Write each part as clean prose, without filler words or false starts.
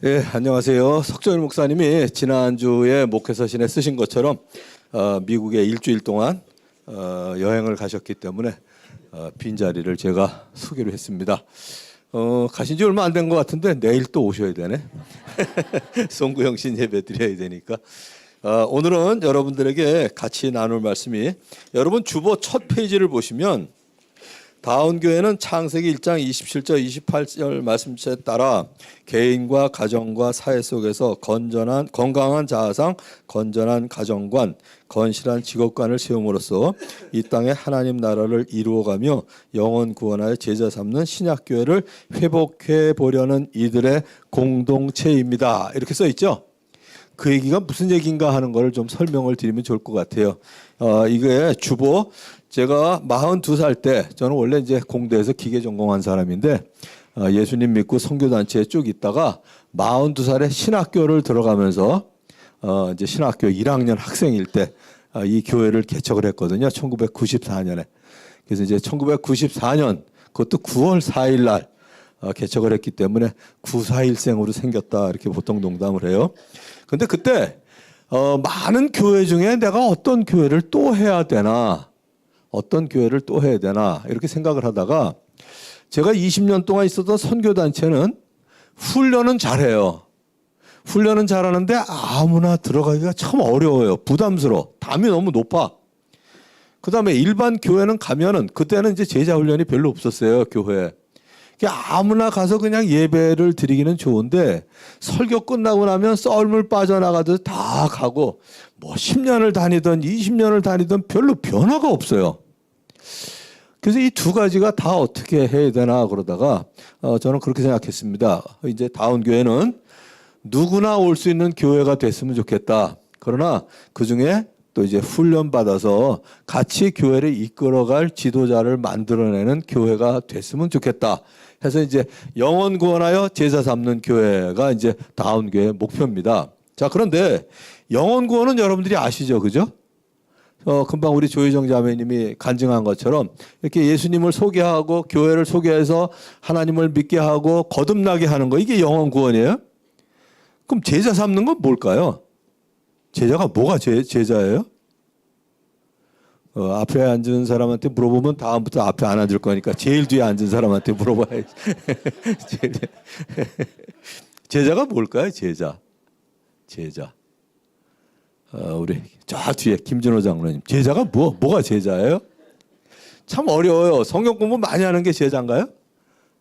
예, 안녕하세요. 석정일 목사님이 지난주에 목회서신에 쓰신 것처럼 미국에 일주일 동안 여행을 가셨기 때문에 빈자리를 제가 소개로 했습니다. 가신 지 얼마 안 된 것 같은데 내일 또 오셔야 되네. 송구영신 예배 드려야 되니까. 오늘은 여러분들에게 같이 나눌 말씀이, 여러분 주보 첫 페이지를 보시면 다운교회는 창세기 1장 27절 28절 말씀에 따라 개인과 가정과 사회 속에서 건강한 자아상, 건전한 가정관, 건실한 직업관을 세움으로써 이 땅에 하나님 나라를 이루어가며 영혼 구원하여 제자 삼는 신약교회를 회복해 보려는 이들의 공동체입니다. 이렇게 써 있죠. 그 얘기가 무슨 얘기인가 하는 걸 좀 설명을 드리면 좋을 것 같아요. 이게 주보, 제가 42살 때, 저는 원래 이제 공대에서 기계 전공한 사람인데 예수님 믿고 선교단체에 쭉 있다가 42살에 신학교를 들어가면서 이제 신학교 1학년 학생일 때 이 교회를 개척을 했거든요. 1994년에. 그래서 이제 1994년 그것도 9월 4일 날 개척을 했기 때문에 941생으로 생겼다 이렇게 보통 농담을 해요. 근데 그때 많은 교회 중에 내가 어떤 교회를 또 해야 되나 이렇게 생각을 하다가, 제가 20년 동안 있었던 선교단체는 훈련은 잘해요. 훈련은 잘하는데 아무나 들어가기가 참 어려워요. 부담스러워. 담이 너무 높아. 그 다음에 일반 교회는 가면은, 그때는 이제 제자 훈련이 별로 없었어요, 교회에. 아무나 가서 그냥 예배를 드리기는 좋은데 설교 끝나고 나면 썰물 빠져나가듯 다 가고 뭐 10년을 다니든 20년을 다니든 별로 변화가 없어요. 그래서 이 두 가지가 다 어떻게 해야 되나 그러다가 저는 그렇게 생각했습니다. 이제 다운교회는 누구나 올 수 있는 교회가 됐으면 좋겠다. 그러나 그중에 또 이제 훈련받아서 같이 교회를 이끌어갈 지도자를 만들어내는 교회가 됐으면 좋겠다 해서 이제 영혼 구원하여 제자 삼는 교회가 이제 다운교회의 목표입니다. 자, 그런데 영혼 구원은 여러분들이 아시죠? 그죠? 금방 우리 조희정 자매님이 간증한 것처럼 이렇게 예수님을 소개하고 교회를 소개해서 하나님을 믿게 하고 거듭나게 하는 거, 이게 영혼 구원이에요? 그럼 제자 삼는 건 뭘까요? 제자가 뭐가 제자예요? 앞에 앉은 사람한테 물어보면 다음부터 앞에 안 앉을 거니까 제일 뒤에 앉은 사람한테 물어봐야지. 제자가 뭘까요? 제자. 우리 저 뒤에 김진호 장로님. 제자가 뭐가 제자예요? 참 어려워요. 성경 공부 많이 하는 게 제자인가요?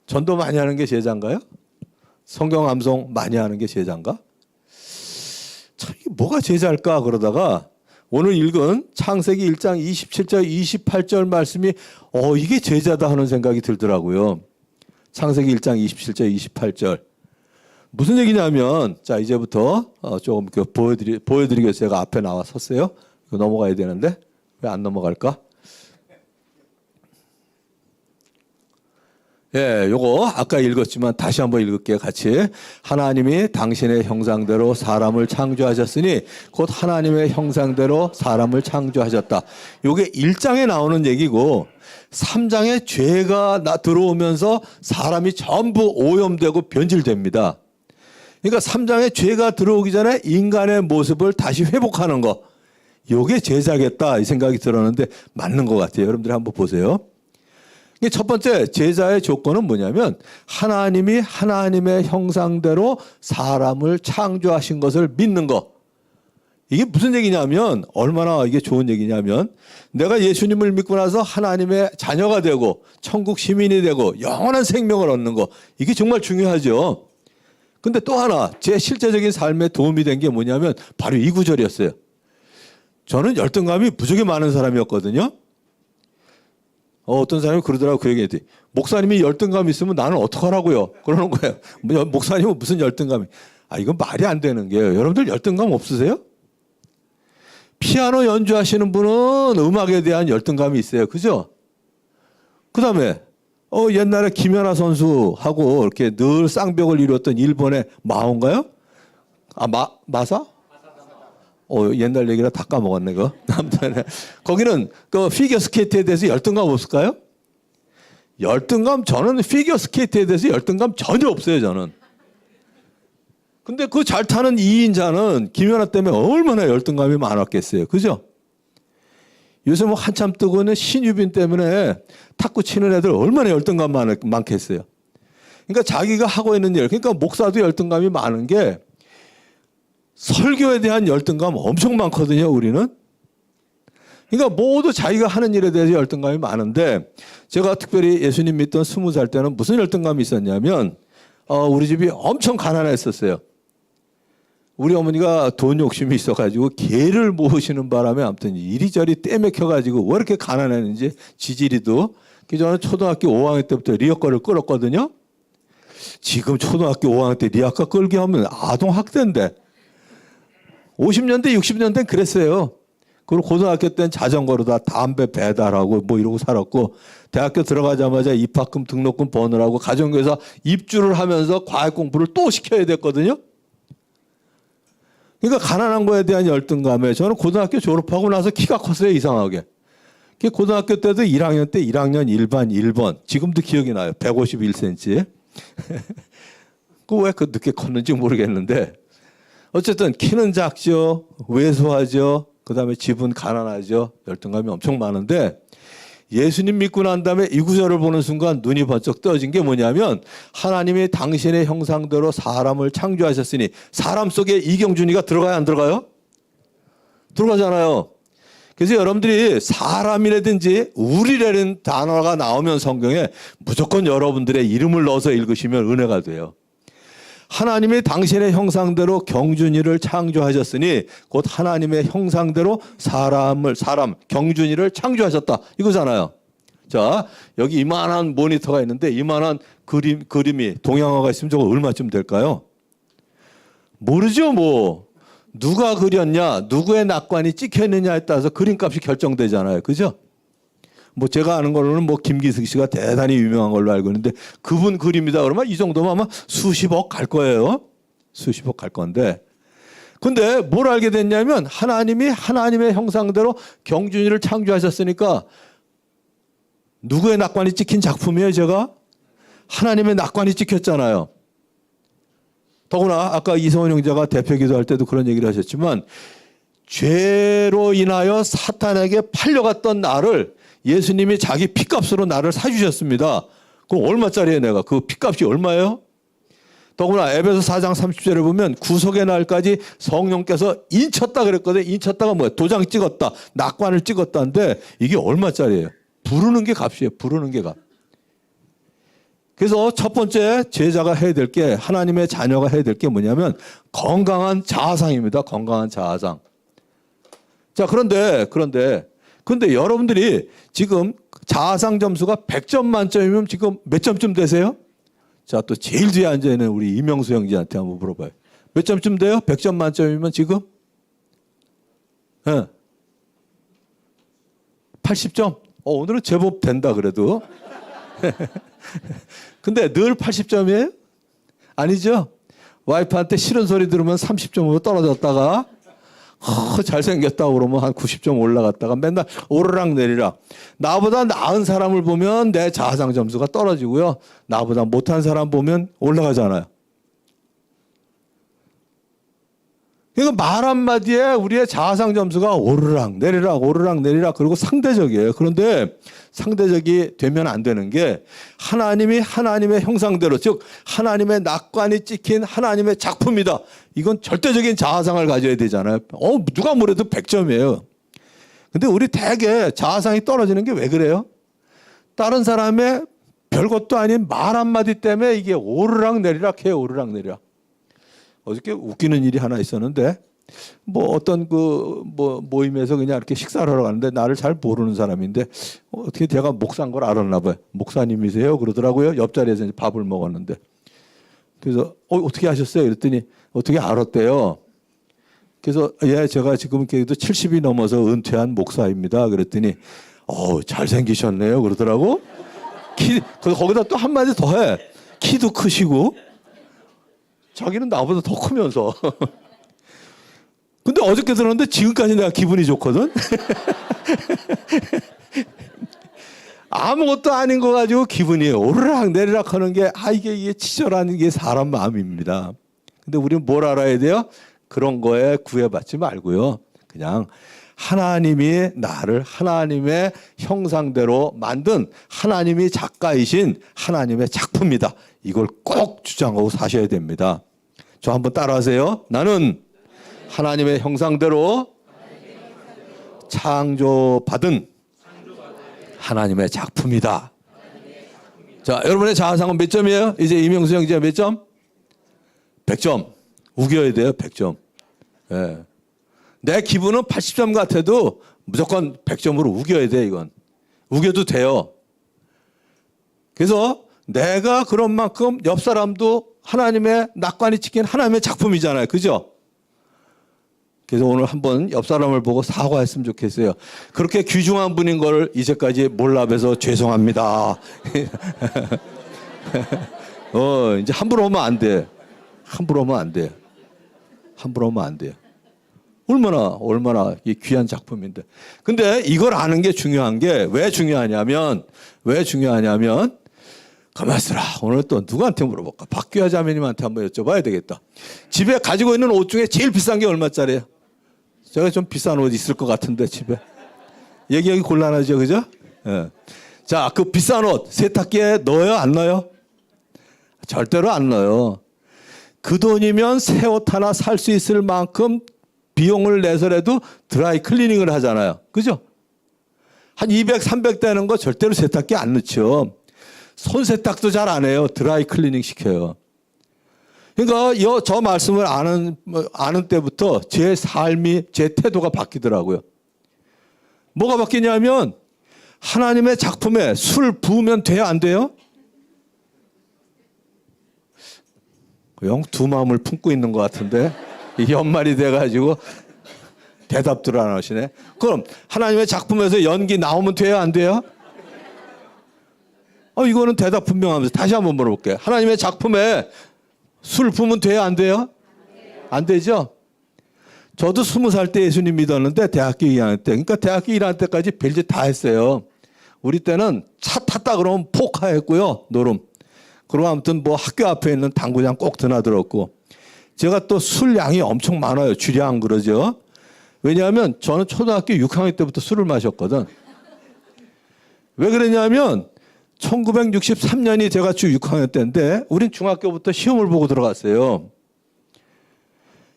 전도 많이 하는 게 제자인가요? 성경 암송 많이 하는 게 제자인가? 참, 이게 뭐가 제자일까? 그러다가 오늘 읽은 창세기 1장 27절 28절 말씀이 이게 제자다 하는 생각이 들더라고요. 창세기 1장 27절 28절 무슨 얘기냐면, 자, 이제부터 조금 보여드리기 위해서 제가 앞에 나와 섰어요. 이거 넘어가야 되는데 왜 안 넘어갈까? 예, 요거 아까 읽었지만 다시 한번 읽을게요. 같이. 하나님이 당신의 형상대로 사람을 창조하셨으니 곧 하나님의 형상대로 사람을 창조하셨다. 요게 1장에 나오는 얘기고 3장에 죄가 들어오면서 사람이 전부 오염되고 변질됩니다. 그러니까 3장에 죄가 들어오기 전에 인간의 모습을 다시 회복하는 거, 요게 제자겠다 이 생각이 들었는데 맞는 것 같아요. 여러분들이 한번 보세요. 첫 번째 제자의 조건은 뭐냐면 하나님이 하나님의 형상대로 사람을 창조하신 것을 믿는 거. 이게 무슨 얘기냐면, 얼마나 이게 좋은 얘기냐면, 내가 예수님을 믿고 나서 하나님의 자녀가 되고 천국 시민이 되고 영원한 생명을 얻는 거, 이게 정말 중요하죠. 근데 또 하나 제 실제적인 삶에 도움이 된 게 뭐냐면 바로 이 구절이었어요. 저는 열등감이 무지하게 많은 사람이었거든요. 어떤 사람이 그러더라고. 그 얘기했더니 목사님이 열등감 있으면 나는 어떡하라고요? 그러는 거예요. 목사님은 무슨 열등감이? 이건 말이 안 되는 게요. 여러분들 열등감 없으세요? 피아노 연주하시는 분은 음악에 대한 열등감이 있어요. 그죠? 그 다음에 옛날에 김연아 선수하고 이렇게 늘 쌍벽을 이루었던 일본의 마오인가요? 마사? 옛날 얘기라 다 까먹었네, 그거. 아무튼, 거기는 그 피겨 스케이트에 대해서 열등감 없을까요? 저는 피겨 스케이트에 대해서 열등감 전혀 없어요, 저는. 근데 그 잘 타는 2인자는 김연아 때문에 얼마나 열등감이 많았겠어요. 그죠? 요새 뭐 한참 뜨고 있는 신유빈 때문에 탁구 치는 애들 얼마나 열등감 많겠어요. 그러니까 자기가 하고 있는 일, 그러니까 목사도 열등감이 많은 게 설교에 대한 열등감 엄청 많거든요, 우리는. 그러니까 모두 자기가 하는 일에 대해서 열등감이 많은데, 제가 특별히 예수님 믿던 20살 때는 무슨 열등감이 있었냐면, 우리 집이 엄청 가난했었어요. 우리 어머니가 돈 욕심이 있어가지고 개를 모으시는 바람에 아무튼 이리저리 떼맥혀가지고 왜 이렇게 가난했는지 지지리도. 저는 초등학교 5학년 때부터 리어커를 끌었거든요. 지금 초등학교 5학년 때 리어커 끌게 하면 아동학대인데. 50년대, 60년대는 그랬어요. 그리고 고등학교 때는 자전거로 다 담배 배달하고 뭐 이러고 살았고, 대학교 들어가자마자 입학금 등록금 버느라고 가정교사 입주를 하면서 과외 공부를 또 시켜야 됐거든요. 그러니까 가난한 거에 대한 열등감에 저는 고등학교 졸업하고 나서 키가 컸어요, 이상하게. 고등학교 때도 1학년 때 1학년 1반 1번. 지금도 기억이 나요. 151cm. 왜 늦게 컸는지 모르겠는데. 어쨌든 키는 작죠. 왜소하죠. 그다음에 집은 가난하죠. 열등감이 엄청 많은데, 예수님 믿고 난 다음에 이 구절을 보는 순간 눈이 번쩍 떠진 게 뭐냐면, 하나님이 당신의 형상대로 사람을 창조하셨으니, 사람 속에 이경준이가 들어가요, 안 들어가요? 들어가잖아요. 그래서 여러분들이 사람이라든지 우리라는 단어가 나오면 성경에 무조건 여러분들의 이름을 넣어서 읽으시면 은혜가 돼요. 하나님이 당신의 형상대로 경준이를 창조하셨으니, 곧 하나님의 형상대로 경준이를 창조하셨다, 이거잖아요. 자, 여기 이만한 모니터가 있는데 이만한 그림이 동양화가 있으면 저거 얼마쯤 될까요? 모르죠. 뭐 누가 그렸냐, 누구의 낙관이 찍혀 있느냐에 따라서 그림값이 결정되잖아요. 그죠? 뭐 제가 아는 걸로는 뭐 김기숙 씨가 대단히 유명한 걸로 알고 있는데, 그분 그림이다 그러면 이 정도면 아마 수십억 갈 거예요. 수십억 갈 건데. 근데 뭘 알게 됐냐면, 하나님이 하나님의 형상대로 경준이를 창조하셨으니까 누구의 낙관이 찍힌 작품이에요, 제가? 하나님의 낙관이 찍혔잖아요. 더구나 아까 이성원 형제가 대표 기도할 때도 그런 얘기를 하셨지만, 죄로 인하여 사탄에게 팔려갔던 나를 예수님이 자기 피값으로 나를 사주셨습니다. 그럼 얼마짜리예요, 내가? 그 피값이 얼마예요? 더구나 에베소 4장 30절에 보면 구속의 날까지 성령께서 인쳤다 그랬거든요. 인쳤다가 뭐예요? 도장 찍었다, 낙관을 찍었다는데 이게 얼마짜리예요? 부르는 게 값이에요. 부르는 게 값. 그래서 첫 번째 제자가 해야 될 게, 하나님의 자녀가 해야 될 게 뭐냐면 건강한 자아상입니다. 건강한 자아상. 자, 그런데 여러분들이 지금 자아상 점수가 100점 만점이면 지금 몇 점쯤 되세요? 자, 또 제일 뒤에 앉아있는 우리 이명수 형제한테 한번 물어봐요. 몇 점쯤 돼요? 100점 만점이면 지금? 네. 80점? 오늘은 제법 된다 그래도. 근데 늘 80점이에요? 아니죠? 와이프한테 싫은 소리 들으면 30점으로 떨어졌다가 잘생겼다 그러면 한 90점 올라갔다가 맨날 오르락 내리락. 나보다 나은 사람을 보면 내 자아상 점수가 떨어지고요, 나보다 못한 사람 보면 올라가잖아요. 그러니까 말 한마디에 우리의 자아상 점수가 오르락 내리락 오르락 내리락, 그리고 상대적이에요. 그런데 상대적이 되면 안 되는 게, 하나님이 하나님의 형상대로, 즉 하나님의 낙관이 찍힌 하나님의 작품이다, 이건 절대적인 자아상을 가져야 되잖아요. 누가 뭐래도 100점이에요. 근데 우리 대개 자아상이 떨어지는 게 왜 그래요? 다른 사람의 별것도 아닌 말 한마디 때문에 이게 오르락 내리락 해요. 오르락 내리락. 어저께 웃기는 일이 하나 있었는데, 뭐 어떤 모임에서 그냥 이렇게 식사를 하러 가는데, 나를 잘 모르는 사람인데 어떻게 제가 목사인 걸 알았나 봐요. 목사님이세요? 그러더라고요. 옆자리에서 이제 밥을 먹었는데. 그래서 어떻게 하셨어요? 그랬더니 어떻게 알았대요. 그래서 예, 제가 지금 그래도 70이 넘어서 은퇴한 목사입니다. 그랬더니 잘생기셨네요. 그러더라고. 거기다 또 한마디 더 해. 키도 크시고. 자기는 나보다 더 크면서. 근데 어저께 들었는데 지금까지 내가 기분이 좋거든. 아무것도 아닌 거 가지고 기분이 오르락 내리락 하는 게, 이게 치졸한 게 사람 마음입니다. 근데 우리는 뭘 알아야 돼요? 그런 거에 구애받지 말고요. 그냥 하나님이 나를 하나님의 형상대로 만든 하나님이 작가이신 하나님의 작품이다. 이걸 꼭 주장하고 사셔야 됩니다. 저 한번 따라하세요. 나는 하나님의 형상대로 창조받은 하나님의 작품이다. 자, 여러분의 자아상은 몇 점이에요? 이제 이명수 형제 몇 점? 100점. 우겨야 돼요, 100점. 예. 내 기분은 80점 같아도 무조건 100점으로 우겨야 돼, 이건. 우겨도 돼요. 그래서 내가 그런 만큼 옆 사람도 하나님의 낙관이 찍힌 하나님의 작품이잖아요. 그죠? 그래서 오늘 한번 옆 사람을 보고 사과했으면 좋겠어요. 그렇게 귀중한 분인 걸 이제까지 몰라봬서 죄송합니다. 이제 함부로 하면 안 돼. 함부로 하면 안 돼. 함부로 하면 안 돼요. 얼마나 이 귀한 작품인데. 근데 이걸 아는 게 중요한 게 왜 중요하냐면 가만 있어라. 오늘 또 누구한테 물어볼까? 박규하 자매님한테 한번 여쭤봐야 되겠다. 집에 가지고 있는 옷 중에 제일 비싼 게 얼마짜리예요? 제가 좀 비싼 옷 있을 것 같은데 집에. 얘기하기 곤란하죠, 그죠? 예. 자, 그 비싼 옷 세탁기에 넣어요, 안 넣어요? 절대로 안 넣어요. 그 돈이면 새 옷 하나 살 수 있을 만큼 비용을 내서라도 드라이 클리닝을 하잖아요. 그죠? 한 200, 300 되는 거 절대로 세탁기에 안 넣죠. 손 세탁도 잘 안 해요. 드라이 클리닝 시켜요. 그러니까 저 말씀을 아는 때부터 제 삶이, 제 태도가 바뀌더라고요. 뭐가 바뀌냐면 하나님의 작품에 술 부으면 돼요, 안 돼요? 영 두 마음을 품고 있는 것 같은데 이 연말이 돼가지고 대답들 안 하시네. 그럼 하나님의 작품에서 연기 나오면 돼요, 안 돼요? 이거는 대답 분명하면서 다시 한번 물어볼게요. 하나님의 작품에 술 부으면 돼요, 안 돼요? 안 되죠? 저도 20살 때 예수님 믿었는데 대학교 2학년 때, 그러니까 대학교 1학년 때까지 별짓 다 했어요. 우리 때는 차 탔다 그러면 포카했고요, 노름. 그리고 아무튼 뭐 학교 앞에 있는 당구장 꼭 드나들었고, 제가 또 술 양이 엄청 많아요. 주량 그러죠. 왜냐하면 저는 초등학교 6학년 때부터 술을 마셨거든. 왜 그러냐면 1963년이 제가 주 6학년 때인데 우린 중학교부터 시험을 보고 들어갔어요.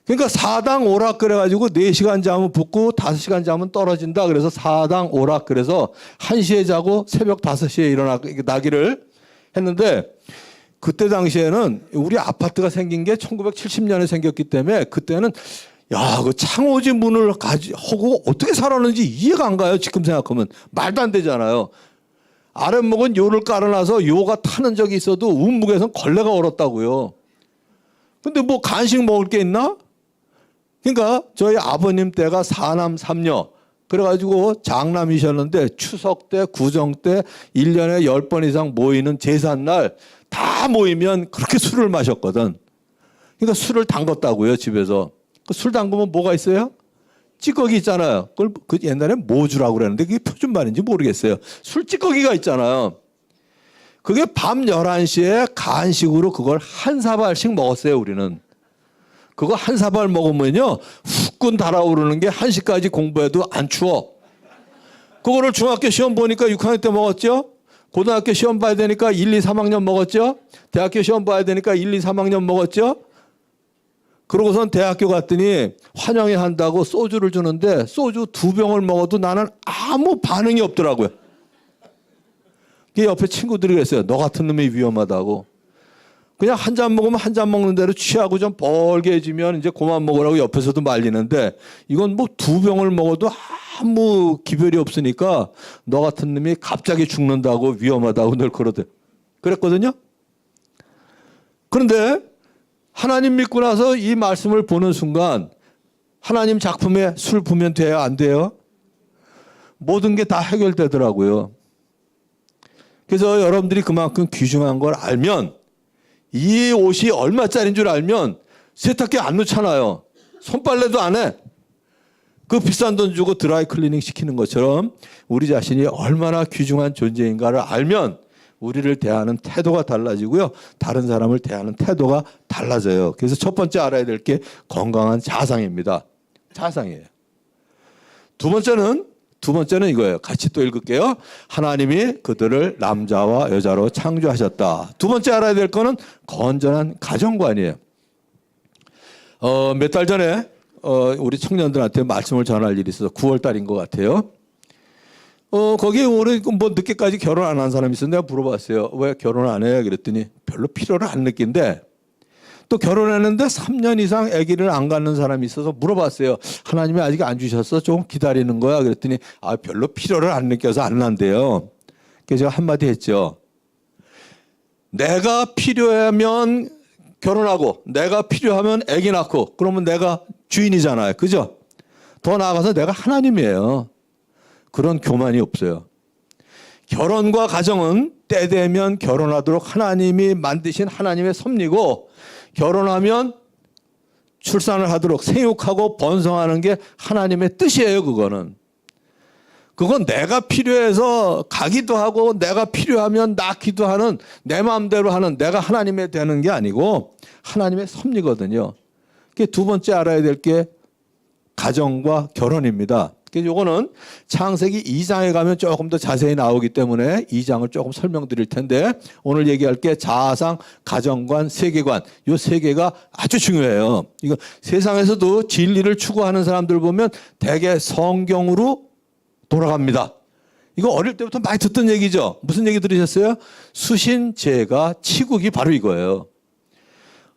그러니까 4당 오락 그래가지고 4시간 자면 붙고 5시간 자면 떨어진다. 그래서 4당 오락 그래서 1시에 자고 새벽 5시에 일어나기를 했는데, 그때 당시에는 우리 아파트가 생긴 게 1970년에 생겼기 때문에 그때는 그 창호지 문을 하고 어떻게 살았는지 이해가 안 가요. 지금 생각하면 말도 안 되잖아요. 아랫목은 요를 깔아놔서 요가 타는 적이 있어도 운목에서는 걸레가 얼었다고요. 근데 뭐 간식 먹을 게 있나? 그러니까 저희 아버님 때가 4남 3녀 그래가지고 장남이셨는데 추석 때 구정 때 1년에 10번 이상 모이는 제삿날 다 모이면 그렇게 술을 마셨거든. 그러니까 술을 담궜다고요, 집에서. 술 담그면 뭐가 있어요? 찌꺼기 있잖아요. 그걸 옛날에 모주라고 그랬는데 그게 표준 말인지 모르겠어요. 술 찌꺼기가 있잖아요. 그게 밤 11시에 간식으로 그걸 한 사발씩 먹었어요, 우리는. 그거 한 사발 먹으면요, 후끈 달아오르는 게 1시까지 공부해도 안 추워. 그거를 중학교 시험 보니까 6학년 때 먹었죠? 고등학교 시험 봐야 되니까 1, 2, 3학년 먹었죠? 대학교 시험 봐야 되니까 1, 2, 3학년 먹었죠? 그러고선 대학교 갔더니 환영회 한다고 소주를 주는데 소주 2병을 먹어도 나는 아무 반응이 없더라고요. 옆에 친구들이 그랬어요. 너 같은 놈이 위험하다고. 그냥 한 잔 먹으면 한 잔 먹는 대로 취하고 좀 벌게해지면 이제 그만 먹으라고 옆에서도 말리는데, 이건 뭐 2병을 먹어도 아무 기별이 없으니까 너 같은 놈이 갑자기 죽는다고 위험하다고 늘 그랬거든요. 그런데 하나님 믿고 나서 이 말씀을 보는 순간 하나님 작품에 술 부으면 돼요, 안 돼요? 모든 게 다 해결되더라고요. 그래서 여러분들이 그만큼 귀중한 걸 알면, 이 옷이 얼마짜리인 줄 알면 세탁기에 안 넣잖아요. 손빨래도 안 해. 그 비싼 돈 주고 드라이 클리닝 시키는 것처럼 우리 자신이 얼마나 귀중한 존재인가를 알면 우리를 대하는 태도가 달라지고요. 다른 사람을 대하는 태도가 달라져요. 그래서 첫 번째 알아야 될 게 건강한 자상입니다. 자상이에요. 두 번째는 이거예요. 같이 또 읽을게요. 하나님이 그들을 남자와 여자로 창조하셨다. 두 번째 알아야 될 거는 건전한 가정관이에요. 몇 달 전에 우리 청년들한테 말씀을 전할 일이 있어서 9월 달인 것 같아요. 거기에 오늘 뭐 늦게까지 결혼 안 한 사람이 있어서 내가 물어봤어요. 왜 결혼 안 해? 그랬더니 별로 필요를 안 느낀대. 또 결혼했는데 3년 이상 아기를 안 갖는 사람이 있어서 물어봤어요. 하나님이 아직 안 주셨어? 조금 기다리는 거야? 그랬더니 별로 필요를 안 느껴서 안 난대요. 그래서 제가 한마디 했죠. 내가 필요하면 결혼하고 내가 필요하면 아기 낳고 그러면 내가 주인이잖아요. 그죠? 더 나아가서 내가 하나님이에요. 그런 교만이 없어요. 결혼과 가정은 때 되면 결혼하도록 하나님이 만드신 하나님의 섭리고 결혼하면 출산을 하도록 생육하고 번성하는 게 하나님의 뜻이에요. 그건 내가 필요해서 가기도 하고 내가 필요하면 낳기도 하는 내 마음대로 하는 내가 하나님이 되는 게 아니고 하나님의 섭리거든요. 그게 두 번째 알아야 될 게 가정과 결혼입니다. 그래서 이거는 창세기 2장에 가면 조금 더 자세히 나오기 때문에 2장을 조금 설명드릴 텐데 오늘 얘기할 게 자아상, 가정관, 세계관 이 세 개가 아주 중요해요. 이거 세상에서도 진리를 추구하는 사람들 보면 대개 성경으로 돌아갑니다. 이거 어릴 때부터 많이 듣던 얘기죠. 무슨 얘기 들으셨어요? 수신제가 치국이 바로 이거예요.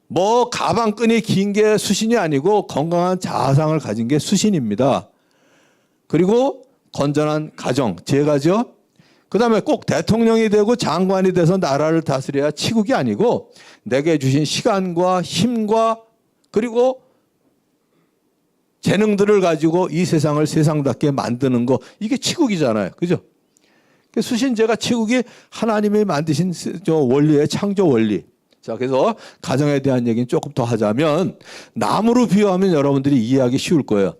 뭐 가방끈이 긴 게 수신이 아니고 건강한 자아상을 가진 게 수신입니다. 그리고 건전한 가정, 제가죠. 그 다음에 꼭 대통령이 되고 장관이 돼서 나라를 다스려야 치국이 아니고 내게 주신 시간과 힘과 그리고 재능들을 가지고 이 세상을 세상답게 만드는 거 이게 치국이잖아요. 그죠? 수신제가 치국이 하나님이 만드신 원리의 창조 원리. 자, 그래서 가정에 대한 얘기는 조금 더 하자면 나무로 비유하면 여러분들이 이해하기 쉬울 거예요.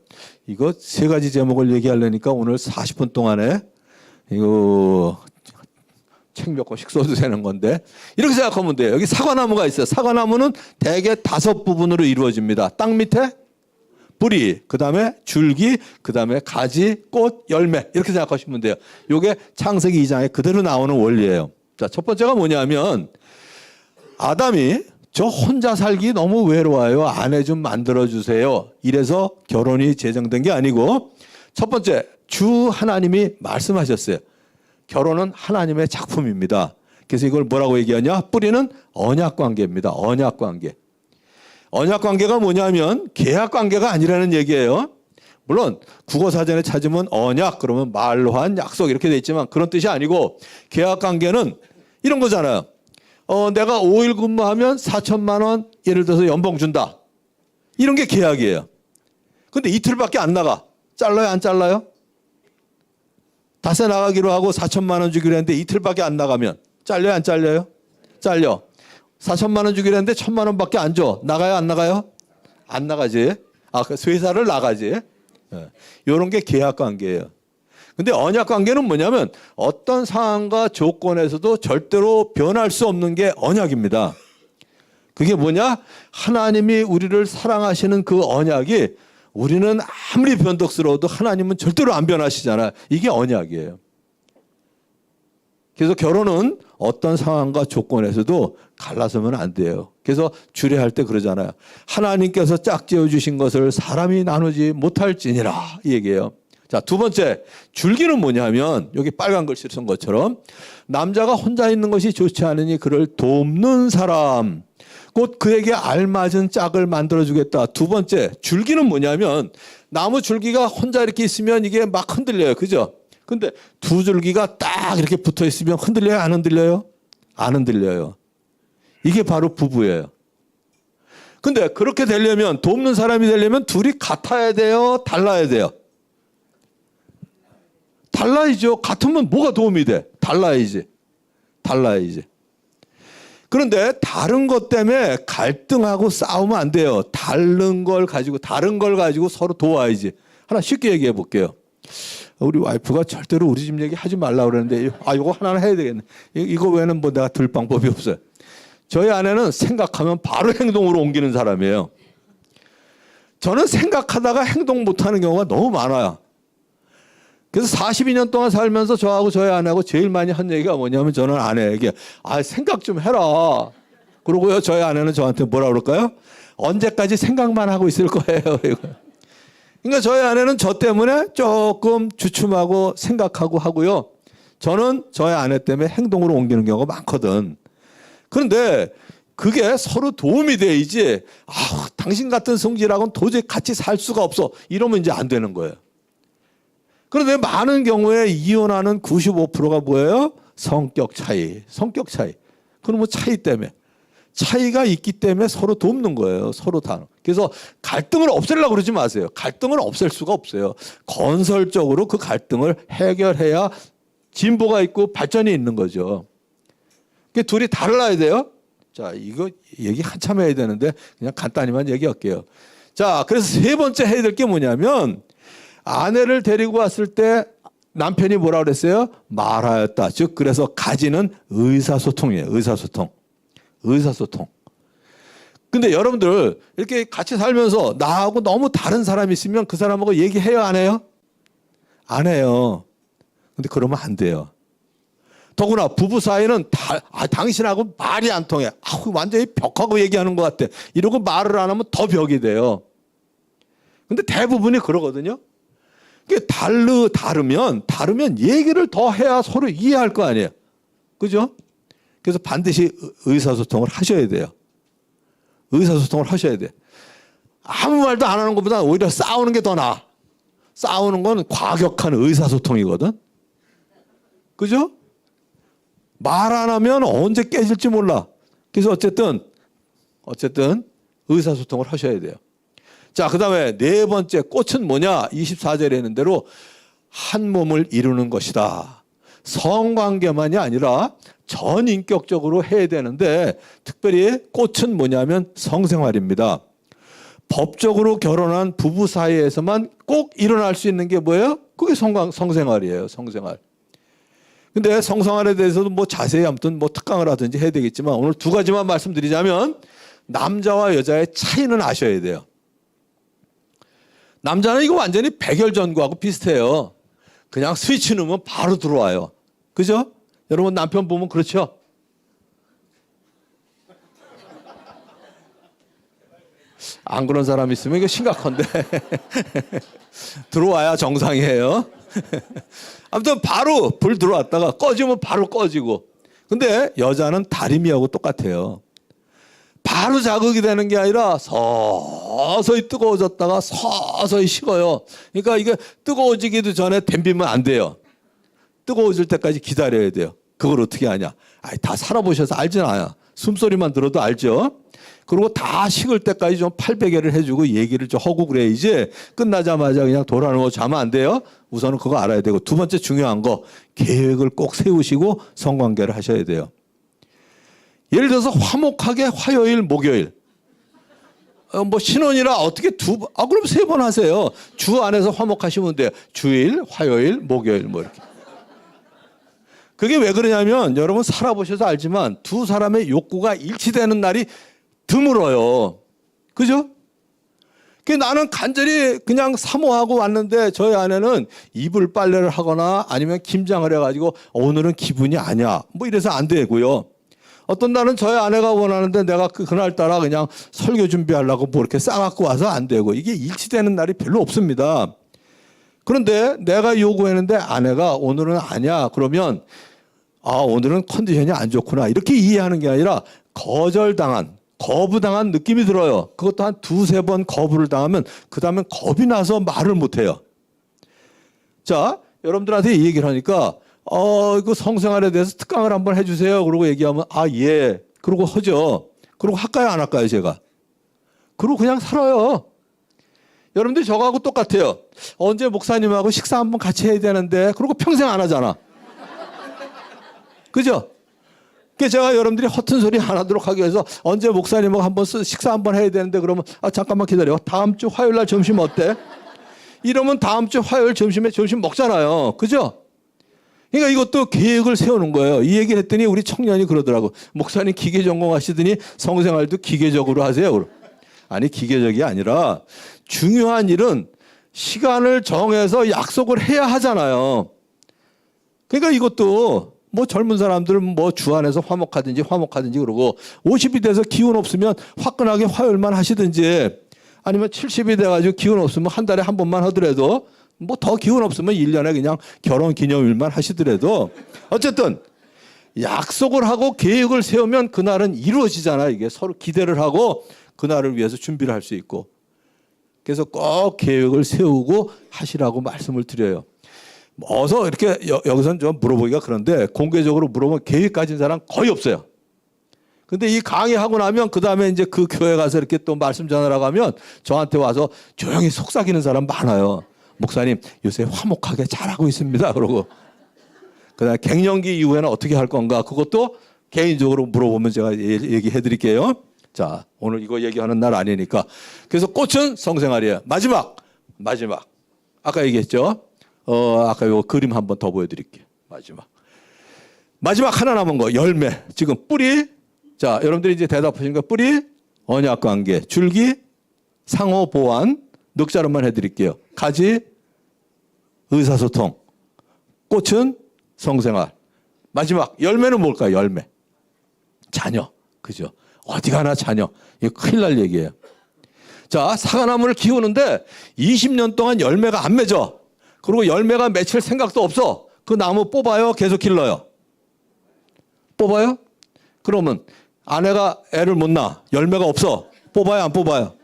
이거 세 가지 제목을 얘기하려니까 오늘 40분 동안에 이거 책 몇 권씩 써도 되는 건데 이렇게 생각하면 돼요. 여기 사과나무가 있어요. 사과나무는 대개 5부분으로 이루어집니다. 땅 밑에 뿌리, 그 다음에 줄기, 그 다음에 가지, 꽃, 열매 이렇게 생각하시면 돼요. 이게 창세기 2장에 그대로 나오는 원리예요. 자, 첫 번째가 뭐냐면 아담이 저 혼자 살기 너무 외로워요. 아내 좀 만들어주세요. 이래서 결혼이 제정된 게 아니고 첫 번째 주 하나님이 말씀하셨어요. 결혼은 하나님의 작품입니다. 그래서 이걸 뭐라고 얘기하냐? 뿌리는 언약관계입니다. 언약관계. 언약관계가 뭐냐면 계약관계가 아니라는 얘기예요. 물론 국어사전에 찾으면 언약 그러면 말로 한 약속 이렇게 돼 있지만 그런 뜻이 아니고 계약관계는 이런 거잖아요. 내가 5일 근무하면 4천만 원 예를 들어서 연봉 준다. 이런 게 계약이에요. 근데 이틀밖에 안 나가. 잘라요? 안 잘라요? 닷새 나가기로 하고 4천만 원 주기로 했는데 이틀밖에 안 나가면 잘려요? 안 잘려요? 잘려. 4천만 원 주기로 했는데 1,000만 원밖에 안 줘. 나가요? 안 나가요? 안 나가지. 그 회사를 나가지. 이런 게 계약관계예요. 근데 언약관계는 뭐냐면 어떤 상황과 조건에서도 절대로 변할 수 없는 게 언약입니다. 그게 뭐냐? 하나님이 우리를 사랑하시는 그 언약이 우리는 아무리 변덕스러워도 하나님은 절대로 안 변하시잖아요. 이게 언약이에요. 그래서 결혼은 어떤 상황과 조건에서도 갈라서면 안 돼요. 그래서 주례할 때 그러잖아요. 하나님께서 짝지어 주신 것을 사람이 나누지 못할지니라 이 얘기예요. 자, 두 번째 줄기는 뭐냐면 여기 빨간 글씨로 쓴 것처럼 남자가 혼자 있는 것이 좋지 않으니 그를 돕는 사람 곧 그에게 알맞은 짝을 만들어주겠다. 두 번째 줄기는 뭐냐면 나무 줄기가 혼자 이렇게 있으면 이게 막 흔들려요. 그죠? 근데 두 줄기가 딱 이렇게 붙어 있으면 흔들려요? 안 흔들려요? 안 흔들려요. 이게 바로 부부예요. 근데 그렇게 되려면 돕는 사람이 되려면 둘이 같아야 돼요? 달라야 돼요? 달라야죠. 같으면 뭐가 도움이 돼? 달라야지. 그런데 다른 것 때문에 갈등하고 싸우면 안 돼요. 다른 걸 가지고 서로 도와야지. 하나 쉽게 얘기해 볼게요. 우리 와이프가 절대로 우리 집 얘기 하지 말라고 그러는데 이거 하나는 해야 되겠네. 이거 외에는 뭐 내가 들 방법이 없어요. 저희 아내는 생각하면 바로 행동으로 옮기는 사람이에요. 저는 생각하다가 행동 못하는 경우가 너무 많아요. 그래서 42년 동안 살면서 저하고 저희 아내하고 제일 많이 한 얘기가 뭐냐면 저는 아내에게 생각 좀 해라. 그러고요 저희 아내는 저한테 뭐라 그럴까요? 언제까지 생각만 하고 있을 거예요. 그러니까 저희 아내는 저 때문에 조금 주춤하고 생각하고 하고요. 저는 저희 아내 때문에 행동으로 옮기는 경우가 많거든. 그런데 그게 서로 도움이 돼야지 당신 같은 성질하고는 도저히 같이 살 수가 없어. 이러면 이제 안 되는 거예요. 그런데 많은 경우에 이혼하는 95%가 뭐예요? 성격 차이. 성격 차이. 그럼 뭐 차이 때문에. 차이가 있기 때문에 서로 돕는 거예요. 서로 다. 그래서 갈등을 없애려고 그러지 마세요. 갈등을 없앨 수가 없어요. 건설적으로 그 갈등을 해결해야 진보가 있고 발전이 있는 거죠. 둘이 달라야 돼요. 자, 이거 얘기 한참 해야 되는데 그냥 간단히만 얘기할게요. 자, 그래서 세 번째 해야 될 게 뭐냐면 아내를 데리고 왔을 때 남편이 뭐라 그랬어요? 말하였다. 즉 그래서 가지는 의사소통이에요. 의사소통. 의사소통. 근데 여러분들 이렇게 같이 살면서 나하고 너무 다른 사람이 있으면 그 사람하고 얘기해요? 안 해요? 안 해요. 근데 그러면 안 돼요. 더구나 부부 사이는 당신하고 말이 안 통해. 완전히 벽하고 얘기하는 것 같아. 이러고 말을 안 하면 더 벽이 돼요. 근데 대부분이 그러거든요. 다르면 얘기를 더 해야 서로 이해할 거 아니에요. 그죠? 그래서 반드시 의사소통을 하셔야 돼요. 의사소통을 하셔야 돼. 아무 말도 안 하는 것보다 오히려 싸우는 게 더 나아. 싸우는 건 과격한 의사소통이거든. 그죠? 말 안 하면 언제 깨질지 몰라. 그래서 어쨌든 의사소통을 하셔야 돼요. 자, 그 다음에 네 번째 꽃은 뭐냐? 24절에 있는 대로 한 몸을 이루는 것이다. 성관계만이 아니라 전인격적으로 해야 되는데 특별히 꽃은 뭐냐면 성생활입니다. 법적으로 결혼한 부부 사이에서만 꼭 일어날 수 있는 게 뭐예요? 그게 성생활이에요. 성생활. 근데 성생활에 대해서도 뭐 자세히 아무튼 뭐 특강을 하든지 해야 되겠지만 오늘 두 가지만 말씀드리자면 남자와 여자의 차이는 아셔야 돼요. 남자는 이거 완전히 백열전구하고 비슷해요. 그냥 스위치 누르면 바로 들어와요. 그죠? 여러분 남편 보면 그렇죠? 안 그런 사람 있으면 이거 심각한데 들어와야 정상이에요. 아무튼 바로 불 들어왔다가 꺼지면 바로 꺼지고. 근데 여자는 다리미하고 똑같아요. 바로 자극이 되는 게 아니라 서서히 뜨거워졌다가 서서히 식어요. 그러니까 이게 뜨거워지기도 전에 댐비면 안 돼요. 뜨거워질 때까지 기다려야 돼요. 그걸 어떻게 하냐? 다 살아보셔서 알잖아요. 숨소리만 들어도 알죠. 그리고 다 식을 때까지 좀 팔베개를 해주고 얘기를 좀 하고 그래야지 끝나자마자 그냥 돌아누워 자면 안 돼요. 우선은 그거 알아야 되고 두 번째 중요한 거 계획을 꼭 세우시고 성관계를 하셔야 돼요. 예를 들어서 화목하게 화요일 목요일 뭐 신혼이라 어떻게 그럼 3번 하세요. 주 안에서 화목하시면 돼요. 주일 화요일 목요일 뭐 이렇게. 그게 왜 그러냐면 여러분 살아보셔서 알지만 두 사람의 욕구가 일치되는 날이 드물어요. 그죠? 나는 간절히 그냥 사모하고 왔는데 저희 아내는 이불 빨래를 하거나 아니면 김장을 해가지고 오늘은 기분이 아니야. 뭐 이래서 안 되고요. 어떤 날은 저희 아내가 원하는데 내가 그날따라 그냥 설교 준비하려고 뭐 이렇게 싸갖고 와서 안 되고 이게 일치되는 날이 별로 없습니다. 그런데 내가 요구했는데 아내가 오늘은 아니야. 그러면 오늘은 컨디션이 안 좋구나. 이렇게 이해하는 게 아니라 거부당한 느낌이 들어요. 그것도 한 2-3번 거부를 당하면 그 다음엔 겁이 나서 말을 못해요. 자, 여러분들한테 이 얘기를 하니까 이거 성생활에 대해서 특강을 한번 해주세요. 그러고 얘기하면 예. 그러고 하죠. 그러고 할까요 안 할까요 제가? 그러고 그냥 살아요. 여러분들이 저거하고 똑같아요. 언제 목사님하고 식사 한번 같이 해야 되는데 그러고 평생 안 하잖아. 그죠? 그래서 제가 여러분들이 허튼 소리 안 하도록 하기 위해서 언제 목사님하고 한번 식사 한번 해야 되는데 그러면 잠깐만 기다려. 다음 주 화요일 날 점심 어때? 이러면 다음 주 화요일 점심에 점심 먹잖아요. 그죠? 그러니까 이것도 계획을 세우는 거예요. 이 얘기를 했더니 우리 청년이 그러더라고. 목사님 기계 전공하시더니 성생활도 기계적으로 하세요. 아니 기계적이 아니라 중요한 일은 시간을 정해서 약속을 해야 하잖아요. 그러니까 이것도 뭐 젊은 사람들은 뭐 주안에서 화목하든지 그러고 50이 돼서 기운 없으면 화끈하게 화요일만 하시든지 아니면 70이 돼가지고 기운 없으면 한 달에 한 번만 하더라도 뭐 더 기운 없으면 1년에 그냥 결혼 기념일만 하시더라도 어쨌든 약속을 하고 계획을 세우면 그날은 이루어지잖아요. 이게 서로 기대를 하고 그날을 위해서 준비를 할 수 있고 그래서 꼭 계획을 세우고 하시라고 말씀을 드려요. 어서 이렇게 여기서는 좀 물어보기가 그런데 공개적으로 물어보면 계획 가진 사람 거의 없어요. 근데 이 강의하고 나면 그 다음에 이제 그 교회 가서 이렇게 또 말씀 전하라고 하면 저한테 와서 조용히 속삭이는 사람 많아요. 목사님 요새 화목하게 잘하고 있습니다. 그러고 그다음에 갱년기 이후에는 어떻게 할 건가 그것도 개인적으로 물어보면 제가 얘기해 드릴게요. 자 오늘 이거 얘기하는 날 아니니까 그래서 꽃은 성생활이에요. 마지막 아까 얘기했죠. 아까 요 그림 한번 더 보여드릴게요. 마지막 하나 남은 거 열매. 지금 뿌리. 자 여러분들이 이제 대답하시니까 뿌리, 언약관계, 줄기, 상호 보완. 늑자로만 해드릴게요. 가지, 의사소통. 꽃은 성생활. 마지막 열매는 뭘까요? 열매. 자녀. 그죠? 어디 가나 자녀. 이거 큰일 날 얘기예요. 자 사과나무를 키우는데 20년 동안 열매가 안 맺어. 그리고 열매가 맺힐 생각도 없어. 그 나무 뽑아요? 계속 길러요? 뽑아요? 그러면 아내가 애를 못 낳아. 열매가 없어. 뽑아요? 안 뽑아요?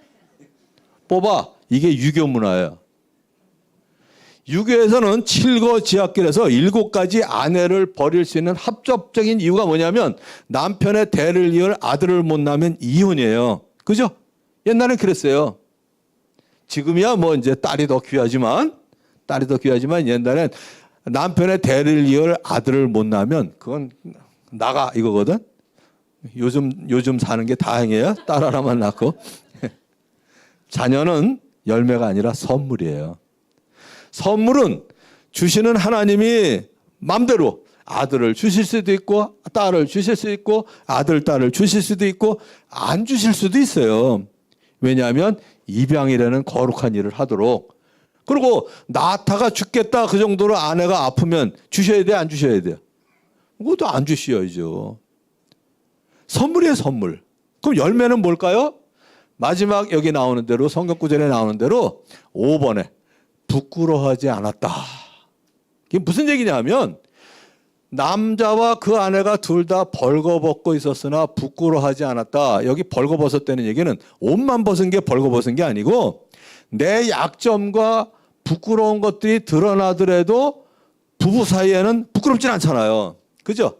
뽑아. 이게 유교 문화예요. 유교에서는 칠거지약길에서 7가지 아내를 버릴 수 있는 합법적인 이유가 뭐냐면 남편의 대를 이을 아들을 못 낳으면 이혼이에요. 그죠? 옛날엔 그랬어요. 지금이야 뭐 이제 딸이 더 귀하지만 옛날엔 남편의 대를 이을 아들을 못 낳으면 그건 나가 이거거든. 요즘 사는 게 다행이에요. 딸 하나만 낳고. 자녀는 열매가 아니라 선물이에요. 선물은 주시는 하나님이 마음대로 아들을 주실 수도 있고 딸을 주실 수 있고 아들, 딸을 주실 수도 있고 안 주실 수도 있어요. 왜냐하면 입양이라는 거룩한 일을 하도록. 그리고 낳다가 죽겠다 그 정도로 아내가 아프면 주셔야 돼, 안 주셔야 돼요? 그것도 안 주셔야죠. 선물이에요, 선물. 그럼 열매는 뭘까요? 마지막 여기 나오는 대로 성경 구절에 나오는 대로 5번에 부끄러워하지 않았다. 이게 무슨 얘기냐 하면 남자와 그 아내가 둘 다 벌거벗고 있었으나 부끄러워하지 않았다. 여기 벌거벗었다는 얘기는 옷만 벗은 게 벌거벗은 게 아니고 내 약점과 부끄러운 것들이 드러나더라도 부부 사이에는 부끄럽진 않잖아요. 그죠?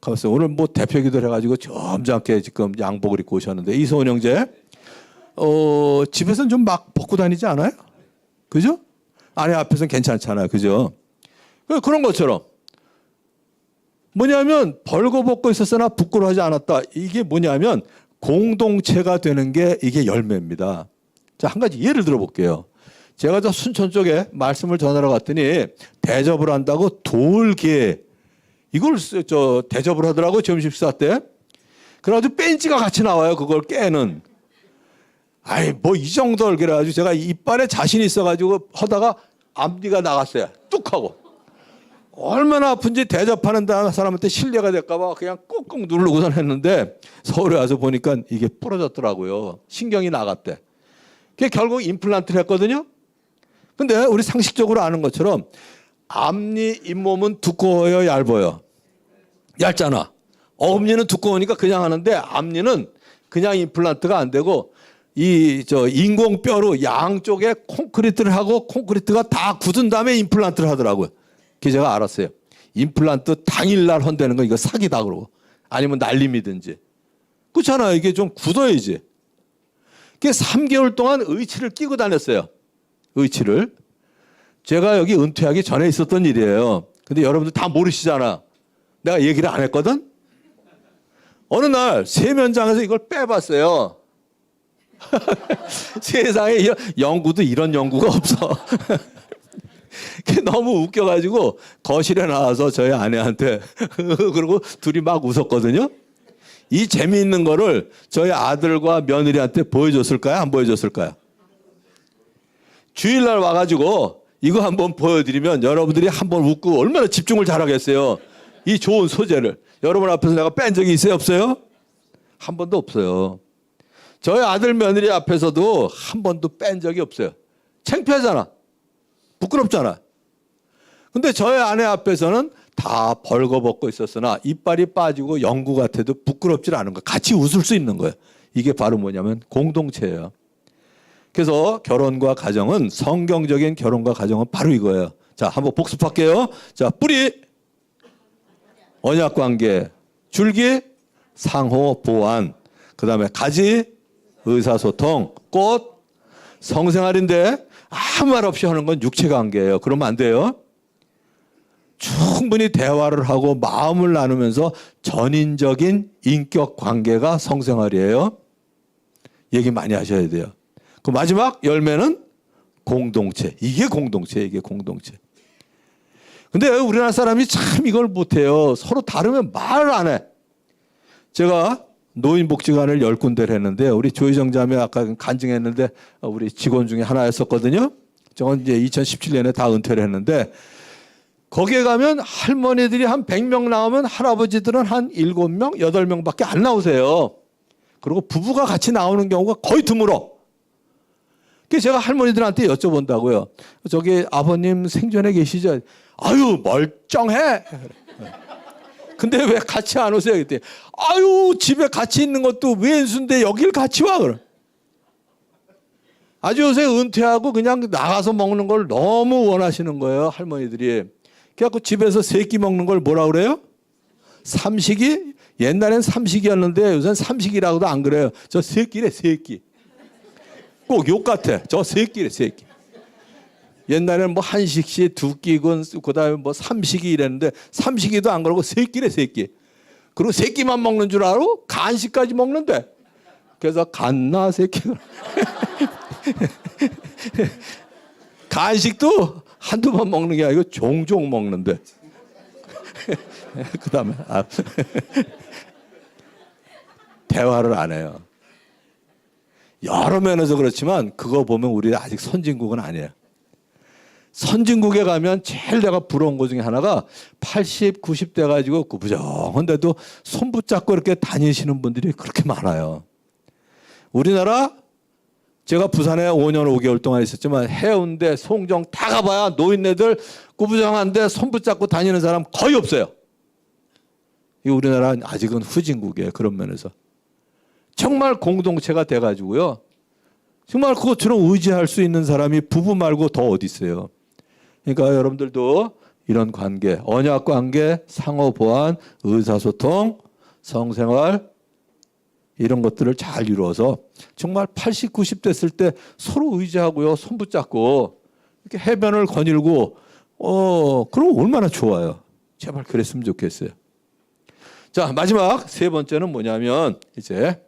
가만있어. 오늘 뭐 대표 기도를 해가지고 점잖게 지금 양복을 입고 오셨는데 이소은 형제 집에서는 좀 막 벗고 다니지 않아요? 그죠? 아내 앞에서는 괜찮잖아요. 그죠? 그런 것처럼 뭐냐면 벌거벗고 있었으나 부끄러워하지 않았다. 이게 뭐냐면 공동체가 되는 게 이게 열매입니다. 자, 한 가지 예를 들어볼게요. 제가 저 순천 쪽에 말씀을 전하러 갔더니 대접을 한다고 돌개 이걸 대접을 하더라고요. 점심 식사 때. 그래가지고 벤치가 같이 나와요. 그걸 깨는. 아이 뭐 이 정도를 그래가지고 제가 이빨에 자신이 있어가지고 하다가 앞니가 나갔어요. 뚝 하고. 얼마나 아픈지 대접하는 사람한테 신뢰가 될까봐 그냥 꾹꾹 누르고선 했는데 서울에 와서 보니까 이게 부러졌더라고요. 신경이 나갔대. 그게 결국 임플란트를 했거든요. 근데 우리 상식적으로 아는 것처럼 앞니 잇몸은 두꺼워요, 얇아요? 얇잖아. 어금니는 두꺼우니까 그냥 하는데 앞니는 그냥 임플란트가 안 되고 인공뼈로 양쪽에 콘크리트를 하고 콘크리트가 다 굳은 다음에 임플란트를 하더라고요. 그게 제가 알았어요. 임플란트 당일날 헌다는 거 이거 사기다 그러고 아니면 날림이든지. 그렇잖아요. 이게 좀 굳어야지. 그게 3개월 동안 의치를 끼고 다녔어요. 의치를. 제가 여기 은퇴하기 전에 있었던 일이에요. 근데 여러분들 다 모르시잖아. 내가 얘기를 안 했거든? 어느 날 세면장에서 이걸 빼봤어요. 세상에 연구도 이런 연구가 없어. 그게 너무 웃겨가지고 거실에 나와서 저희 아내한테 그리고 둘이 막 웃었거든요. 이 재미있는 거를 저희 아들과 며느리한테 보여줬을까요? 안 보여줬을까요? 주일날 와가지고 이거 한번 보여드리면 여러분들이 한번 웃고 얼마나 집중을 잘하겠어요. 이 좋은 소재를. 여러분 앞에서 내가 뺀 적이 있어요? 없어요? 한 번도 없어요. 저희 아들 며느리 앞에서도 한 번도 뺀 적이 없어요. 창피하잖아. 부끄럽잖아. 근데 저희 아내 앞에서는 다 벌거벗고 있었으나 이빨이 빠지고 영구 같아도 부끄럽지 않은 거예요. 같이 웃을 수 있는 거예요. 이게 바로 뭐냐면 공동체예요. 그래서 결혼과 가정은 성경적인 결혼과 가정은 바로 이거예요. 자, 한번 복습할게요. 자, 뿌리, 언약관계, 줄기, 상호 보완, 그 다음에 가지, 의사소통, 꽃, 성생활인데 아무 말 없이 하는 건 육체관계예요. 그러면 안 돼요. 충분히 대화를 하고 마음을 나누면서 전인적인 인격관계가 성생활이에요. 얘기 많이 하셔야 돼요. 그 마지막 열매는 공동체. 이게 공동체, 이게 공동체. 근데 우리나라 사람이 참 이걸 못해요. 서로 다르면 말을 안 해. 제가 노인복지관을 10군데를 했는데 우리 조희정 자매 아까 간증했는데 우리 직원 중에 하나였었거든요. 저건 이제 2017년에 다 은퇴를 했는데 거기에 가면 할머니들이 한 100명 나오면 할아버지들은 한 7명, 8명밖에 안 나오세요. 그리고 부부가 같이 나오는 경우가 거의 드물어. 그래서 제가 할머니들한테 여쭤본다고요. 저기 아버님 생전에 계시죠? 아유 멀쩡해. 근데 왜 같이 안 오세요? 그때 아유 집에 같이 있는 것도 왼수인데 여길 같이 와. 그럼. 아주 요새 은퇴하고 그냥 나가서 먹는 걸 너무 원하시는 거예요. 할머니들이. 그래갖고 집에서 세끼 먹는 걸 뭐라 그래요? 삼식이? 옛날엔 삼식이었는데 요새는 삼식이라고도 안 그래요. 저 세끼래 세끼. 꼭 욕 같아. 저 세끼래 세끼. 옛날에는 뭐 한식시, 두끼군, 그다음에 뭐 삼식이 이랬는데 삼식이도 안 그러고 세끼래 세끼. 그리고 세끼만 먹는 줄 알아? 간식까지 먹는데. 그래서 간나 세끼. 간식도 한두 번 먹는 게 아니고 종종 먹는데. 그다음에 대화를 안 해요. 여러 면에서 그렇지만 그거 보면 우리 아직 선진국은 아니에요. 선진국에 가면 제일 내가 부러운 것 중에 하나가 80, 90대 가지고 구부정한데도 손 붙잡고 이렇게 다니시는 분들이 그렇게 많아요. 우리나라 제가 부산에 5년 5개월 동안 있었지만 해운대, 송정 다 가봐야 노인네들 구부정한데 손 붙잡고 다니는 사람 거의 없어요. 이 우리나라는 아직은 후진국이에요. 그런 면에서. 정말 공동체가 돼가지고요. 정말 그것처럼 의지할 수 있는 사람이 부부 말고 더 어디 있어요. 그러니까 여러분들도 이런 관계, 언약 관계, 상호 보완, 의사소통, 성생활 이런 것들을 잘 이루어서 정말 80, 90 됐을 때 서로 의지하고요. 손 붙잡고 이렇게 해변을 거닐고 그럼 얼마나 좋아요. 제발 그랬으면 좋겠어요. 자, 마지막 세 번째는 뭐냐면 이제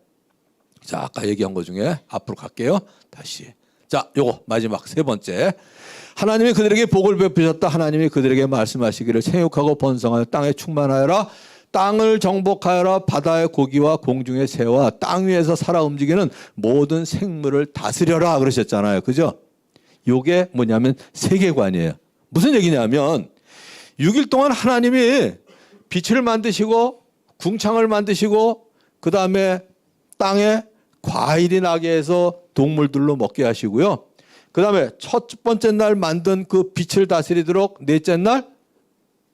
자, 아까 얘기한 것 중에 앞으로 갈게요. 다시. 자, 요거 마지막 세 번째. 하나님이 그들에게 복을 베푸셨다. 하나님이 그들에게 말씀하시기를 생육하고 번성하여 땅에 충만하여라. 땅을 정복하여라. 바다의 고기와 공중의 새와 땅 위에서 살아 움직이는 모든 생물을 다스려라 그러셨잖아요. 그죠? 요게 뭐냐면 세계관이에요. 무슨 얘기냐면 6일 동안 하나님이 빛을 만드시고 궁창을 만드시고 그 다음에 땅에 과일이 나게 해서 동물들로 먹게 하시고요. 그 다음에 첫 번째 날 만든 그 빛을 다스리도록 넷째 날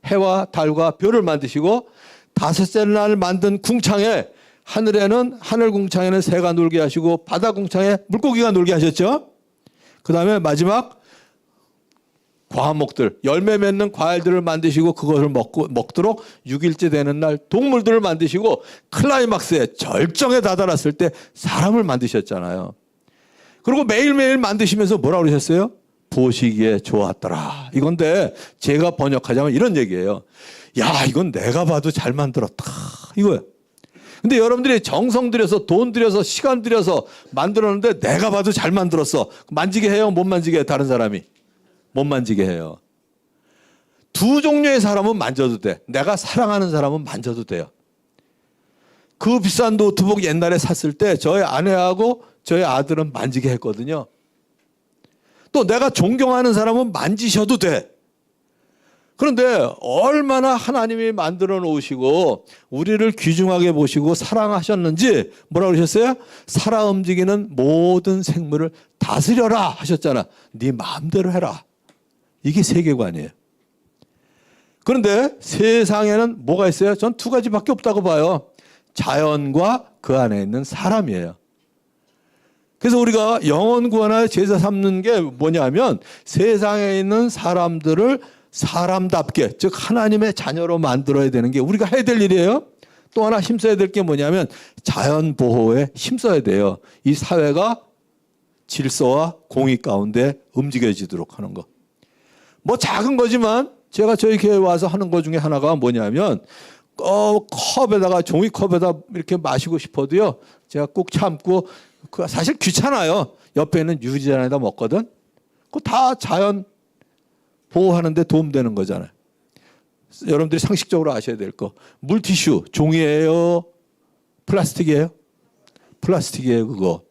해와 달과 별을 만드시고 다섯째 날 만든 궁창에 하늘에는 하늘 궁창에는 새가 놀게 하시고 바다 궁창에 물고기가 놀게 하셨죠. 그 다음에 마지막 과목들 열매 맺는 과일들을 만드시고 그것을 먹도록 6일째 되는 날 동물들을 만드시고 클라이막스에 절정에 다다랐을 때 사람을 만드셨잖아요. 그리고 매일매일 만드시면서 뭐라고 그러셨어요? 보시기에 좋았더라. 이건데 제가 번역하자면 이런 얘기예요. 야, 이건 내가 봐도 잘 만들었다. 이거예요. 근데 여러분들이 정성 들여서 돈 들여서 시간 들여서 만들었는데 내가 봐도 잘 만들었어. 만지게 해요? 못 만지게 해요? 다른 사람이? 못 만지게 해요. 두 종류의 사람은 만져도 돼. 내가 사랑하는 사람은 만져도 돼요. 그 비싼 노트북 옛날에 샀을 때 저희 아내하고 저희 아들은 만지게 했거든요. 또 내가 존경하는 사람은 만지셔도 돼. 그런데 얼마나 하나님이 만들어 놓으시고 우리를 귀중하게 보시고 사랑하셨는지 뭐라고 그러셨어요? 살아 움직이는 모든 생물을 다스려라 하셨잖아. 네 마음대로 해라. 이게 세계관이에요. 그런데 세상에는 뭐가 있어요? 전 두 가지밖에 없다고 봐요. 자연과 그 안에 있는 사람이에요. 그래서 우리가 영혼 구원하여 제사 삼는 게 뭐냐면 세상에 있는 사람들을 사람답게, 즉 하나님의 자녀로 만들어야 되는 게 우리가 해야 될 일이에요. 또 하나 힘써야 될 게 뭐냐면 자연 보호에 힘써야 돼요. 이 사회가 질서와 공의 가운데 움직여지도록 하는 거. 뭐 작은 거지만 제가 저희 교회에 와서 하는 것 중에 하나가 뭐냐면 컵에다가 종이컵에다 이렇게 마시고 싶어도요. 제가 꼭 참고 사실 귀찮아요. 옆에 있는 유리잔에다 먹거든. 그거 다 자연 보호하는 데 도움되는 거잖아요. 여러분들이 상식적으로 아셔야 될 거. 물티슈 종이에요? 플라스틱이에요? 플라스틱이에요 그거.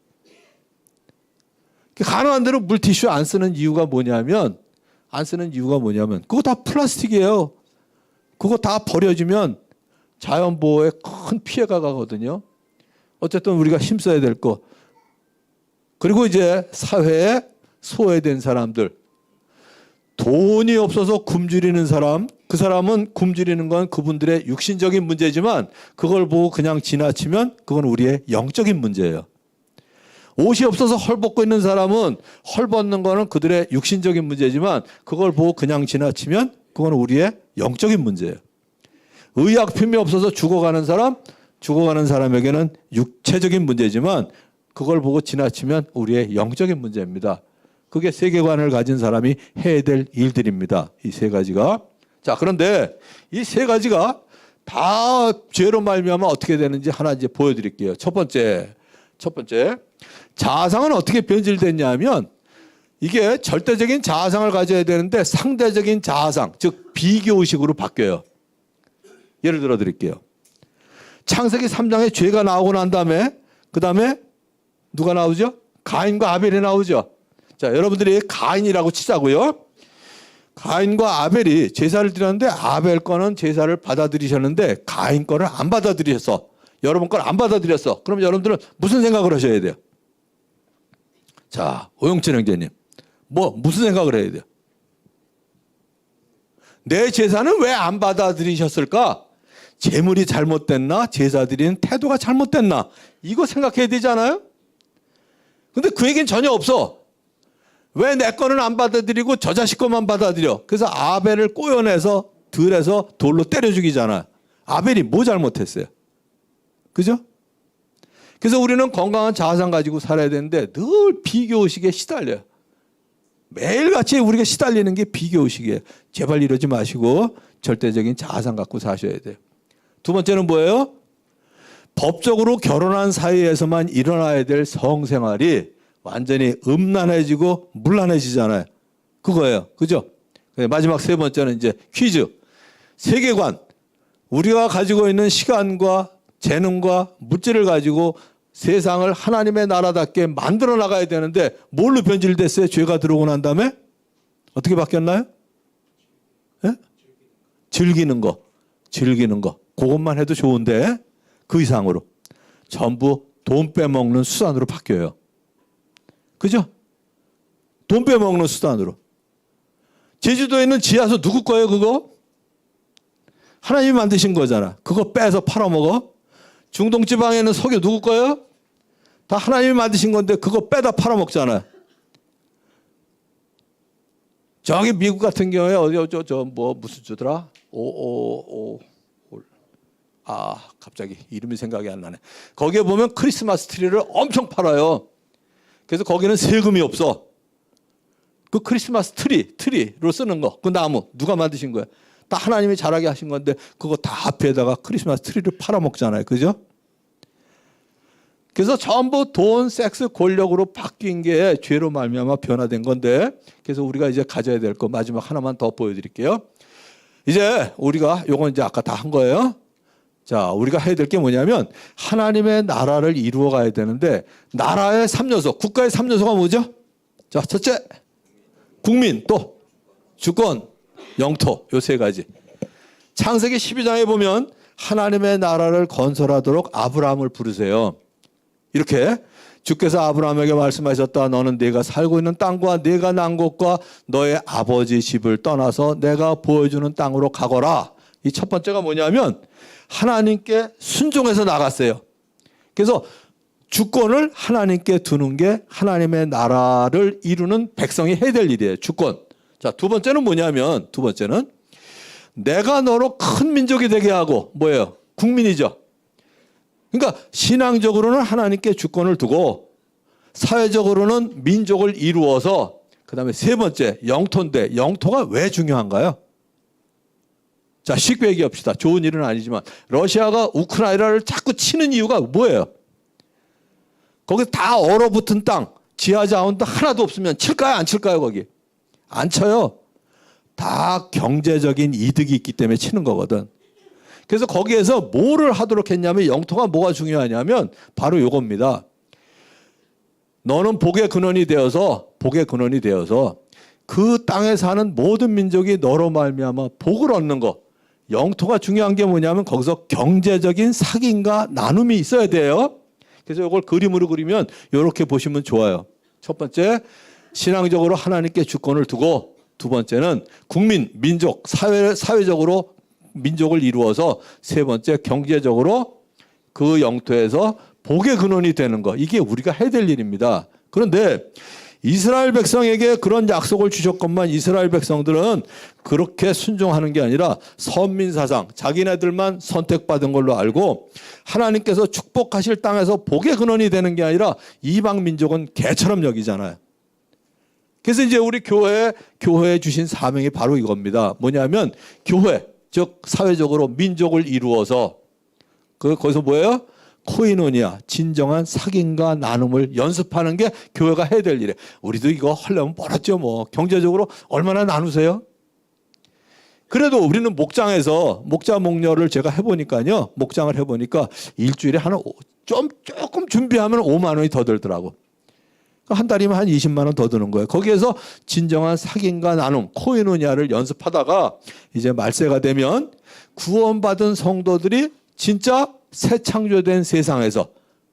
가능한 대로 물티슈 안 쓰는 이유가 뭐냐면 그거 다 플라스틱이에요. 그거 다 버려지면 자연 보호에 큰 피해가 가거든요. 어쨌든 우리가 힘써야 될 거. 그리고 이제 사회에 소외된 사람들. 돈이 없어서 굶주리는 사람, 그 사람은 굶주리는 건 그분들의 육신적인 문제지만 그걸 보고 그냥 지나치면 그건 우리의 영적인 문제예요. 옷이 없어서 헐벗고 있는 사람은 헐벗는 거는 그들의 육신적인 문제지만 그걸 보고 그냥 지나치면 그건 우리의 영적인 문제예요. 의약품이 없어서 죽어가는 사람에게는 육체적인 문제지만 그걸 보고 지나치면 우리의 영적인 문제입니다. 그게 세계관을 가진 사람이 해야 될 일들입니다. 이 세 가지가. 자, 그런데 이 세 가지가 다 죄로 말미암아 어떻게 되는지 하나 이제 보여드릴게요. 첫 번째. 자아상은 어떻게 변질됐냐면 이게 절대적인 자아상을 가져야 되는데 상대적인 자아상, 즉 비교의식으로 바뀌어요. 예를 들어 드릴게요. 창세기 3장에 죄가 나오고 난 다음에 그 다음에 누가 나오죠? 가인과 아벨이 나오죠. 자, 여러분들이 가인이라고 치자고요. 가인과 아벨이 제사를 드렸는데 아벨 거는 제사를 받아들이셨는데 가인 거를 안 받아들이셨어. 여러분 걸 안 받아들였어. 그럼 여러분들은 무슨 생각을 하셔야 돼요? 자, 오영철 형제님. 무슨 생각을 해야 돼요? 내 제사는 왜 안 받아들이셨을까? 제물이 잘못됐나? 제사 드리는 태도가 잘못됐나? 이거 생각해야 되잖아요? 근데 그 얘기는 전혀 없어. 왜 내 거는 안 받아들이고 저 자식 거만 받아들여? 그래서 아벨을 꼬여내서 들에서 돌로 때려 죽이잖아. 아벨이 뭐 잘못했어요? 그죠? 그래서 우리는 건강한 자아상 가지고 살아야 되는데 늘 비교의식에 시달려요. 매일같이 우리가 시달리는 게 비교의식이에요. 제발 이러지 마시고 절대적인 자아상 갖고 사셔야 돼요. 두 번째는 뭐예요? 법적으로 결혼한 사이에서만 일어나야 될 성생활이 완전히 음란해지고 물란해지잖아요. 그거예요. 그죠? 마지막 세 번째는 이제 퀴즈. 세계관. 우리가 가지고 있는 시간과 재능과 물질을 가지고 세상을 하나님의 나라답게 만들어 나가야 되는데 뭘로 변질됐어요? 죄가 들어오고 난 다음에? 어떻게 바뀌었나요? 예? 즐기는 거. 그것만 해도 좋은데 그 이상으로. 전부 돈 빼먹는 수단으로 바뀌어요. 그죠? 돈 빼먹는 수단으로. 제주도에 있는 지하수 누구 거예요, 그거? 하나님이 만드신 거잖아. 그거 빼서 팔아먹어? 중동지방에 있는 석유 누구 거예요? 다 하나님이 만드신 건데 그거 빼다 팔아먹잖아요. 저기 미국 같은 경우에 무슨 주더라? 갑자기 이름이 생각이 안 나네. 거기에 보면 크리스마스 트리를 엄청 팔아요. 그래서 거기는 세금이 없어. 그 크리스마스 트리로 쓰는 거, 그 나무 누가 만드신 거야? 다 하나님이 자라게 하신 건데 그거 다 앞에다가 크리스마스 트리를 팔아먹잖아요. 그죠? 그래서 전부 돈, 섹스, 권력으로 바뀐 게 죄로 말미암아 변화된 건데, 그래서 우리가 이제 가져야 될 거 마지막 하나만 더 보여드릴게요. 이제 우리가 요건 이제 아까 다 한 거예요. 자, 우리가 해야 될 게 뭐냐면 하나님의 나라를 이루어 가야 되는데, 나라의 3요소, 국가의 3요소가 뭐죠? 자, 첫째, 국민, 또 주권, 영토, 요 세 가지. 창세기 12장에 보면 하나님의 나라를 건설하도록 아브라함을 부르세요. 이렇게 주께서 아브라함에게 말씀하셨다. 너는 네가 살고 있는 땅과 네가 난 곳과 너의 아버지 집을 떠나서 내가 보여주는 땅으로 가거라. 이 첫 번째가 뭐냐면 하나님께 순종해서 나갔어요. 그래서 주권을 하나님께 두는 게 하나님의 나라를 이루는 백성이 해야 될 일이에요. 주권. 자, 두 번째는 뭐냐면, 두 번째는 내가 너로 큰 민족이 되게 하고, 뭐예요? 국민이죠. 그러니까 신앙적으로는 하나님께 주권을 두고 사회적으로는 민족을 이루어서, 그 다음에 세 번째 영토인데, 영토가 왜 중요한가요? 자, 쉽게 얘기합시다. 좋은 일은 아니지만 러시아가 우크라이나를 자꾸 치는 이유가 뭐예요? 거기 다 얼어붙은 땅, 지하 자원도 하나도 없으면 칠까요? 안 칠까요? 거기 안 쳐요. 다 경제적인 이득이 있기 때문에 치는 거거든. 그래서 거기에서 뭐를 하도록 했냐면, 영토가 뭐가 중요하냐면 바로 요겁니다. 너는 복의 근원이 되어서 그 땅에 사는 모든 민족이 너로 말미암아 복을 얻는 거. 영토가 중요한 게 뭐냐면 거기서 경제적인 삭인과 나눔이 있어야 돼요. 그래서 이걸 그림으로 그리면 이렇게 보시면 좋아요. 첫 번째, 신앙적으로 하나님께 주권을 두고, 두 번째는 국민, 민족, 사회적으로 민족을 이루어서, 세 번째 경제적으로 그 영토에서 복의 근원이 되는 거. 이게 우리가 해야 될 일입니다. 그런데 이스라엘 백성에게 그런 약속을 주셨건만 이스라엘 백성들은 그렇게 순종하는 게 아니라 선민사상, 자기네들만 선택받은 걸로 알고 하나님께서 축복하실 땅에서 복의 근원이 되는 게 아니라 이방 민족은 개처럼 여기잖아요. 그래서 이제 우리 교회에 주신 사명이 바로 이겁니다. 뭐냐면 교회, 즉 사회적으로 민족을 이루어서 거기서 뭐예요? 코이노니아, 진정한 사귐과 나눔을 연습하는 게 교회가 해야 될 일이에요. 우리도 이거 하려면 멀었죠. 뭐 경제적으로 얼마나 나누세요? 그래도 우리는 목장에서 목자 목녀를 제가 해보니까요, 목장을 해보니까 일주일에 조금 준비하면 5만 원이 더 들더라고. 한 달이면 한 20만 원 더 드는 거예요. 거기에서 진정한 사귐과 나눔, 코이노니아를 연습하다가 이제 말세가 되면 구원받은 성도들이 진짜 새 창조된 세상에서,